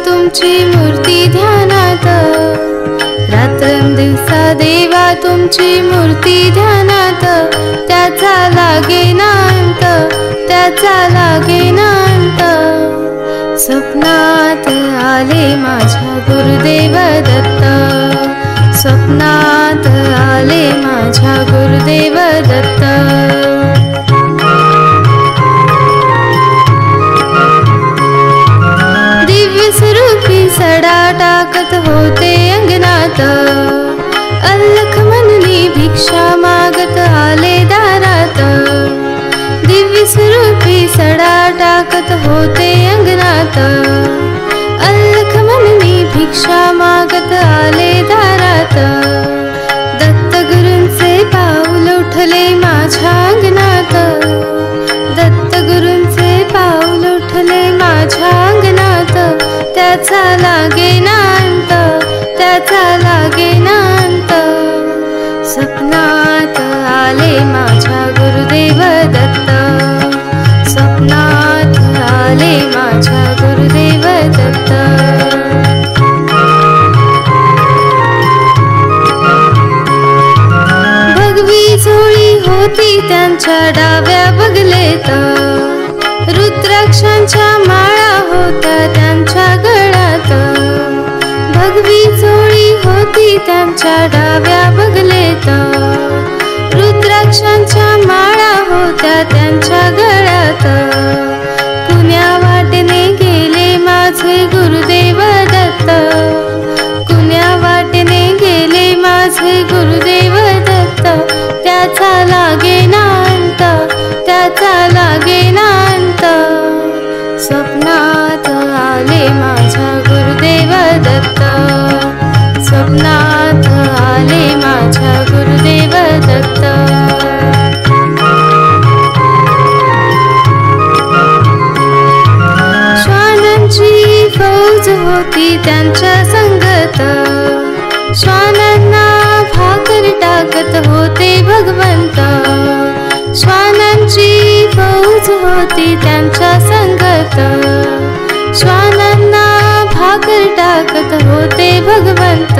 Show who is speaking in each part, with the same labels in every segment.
Speaker 1: तुमची मूर्ती ध्यानात, रात्रंदिवसा देवा तुमची मूर्ती ध्यानात, त्याचा लागेना अंत, त्याचा लागेना अंत। स्वप्नात आले माझ्या गुरुदेव दत्त, स्वप्नात आले माझ्या गुरुदेव दत्त। दिव्य स्वरूपी सडा टाकत होते अंगणात, अल्लख मननी भिक्षा मागत आले दारात। दिव्य स्वरूपी सडा टाकत होते अंगणात, अल्लख मननी भिक्षा मागत आले दारात। दत्तगुरूंचे पाऊल उठले माझ्या अंगणात, दत्तगुरूंचे पाऊल उठले माझ्या अंगणात, त्याचा लागेना अंत, त्याचा लागेना अंत। स्वप्नात आले माझ्या गुरुदेव दत्त, स्वप्नात आले माझ्या गुरुदेव दत्त। भगवी झोळी होती त्यांच्या डाव्या बगलेत, रुद्राक्षांच्या माळा होत्या त्यांच्या गळ्यात। भगवी झोळी होती त्यांच्या डाव्या बगलेत, रुद्राक्षांच्या माळा होत्या त्यांच्या गळ्यात। कुण्या वाटेने गेले माझे गुरुदेव दत्त, कुण्या वाटेने गेले माझे गुरुदेव दत्त, त्याचा लागेना अंत, त्याचा लागेना अंत। स्वप्नात आले माझ्या गुरुदेव दत्त, स्वप्नात आले माझ्या गुरुदेव दत्त। श्वानांची फौज होती त्यांच्या संगत, श्वानांना भाकर टाकत होते भगवंत। श्वानांची फौज होती त्यांच्या संगत, श्वानांना भाकर टाकत होते भगवंत।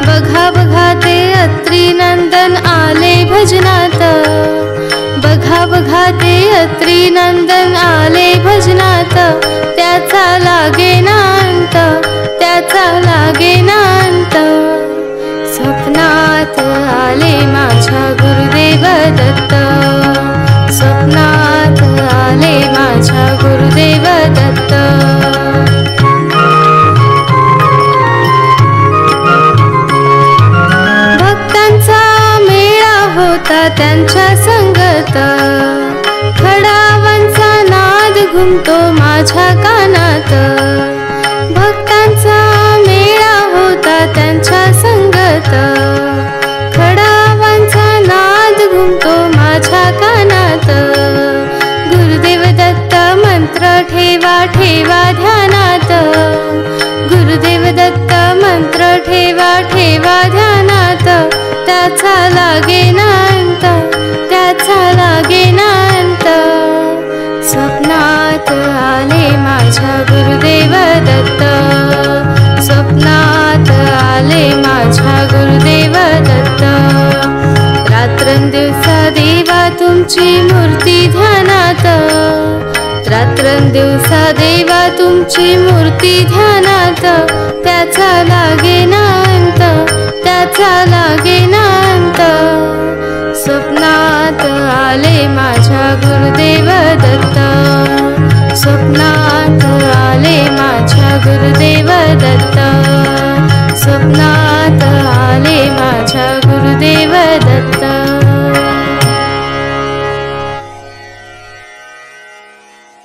Speaker 1: बघा बघा ते अत्री नंदन आले भजनात, बघा बघा ते अत्री नंदन आले भजनात, त्याचा लागेना अंत, त्याचा लागेना अंत। स्वप्नात आले माझ्या गुरुदेव दत्त, स्वप्नात आले माझ्या गुरुदेव दत्त। भक्तांचा मेळा होता त्यांच्या संगत, खडावांचा नाद घुमतो माझ्या कानात। भक्तांचा मेळा होता त्यांच्या संगत, खडावांचा नाद घुमतो माझ्या कानात। गुरुदेव दत्त मंत्र ठेवा ठेवा ध्यानात, गुरुदेव दत्त मंत्र ठेवा ठेवा ध्यानात, त्याचा लागेना अंत, त्याचा लागेना अंत। स्वप्नात आले माझ्या गुरुदेव दत्त, स्वप्नात आले माझ्या गुरुदेव दत्त। रात्रंदिवसा देवा तुमची मूर्ती ध्यानात, रात्रंदिवसा देवा तुमची मूर्ती ध्यानात, त्याचा लागेना अंत, त्याचा लागेना अंत।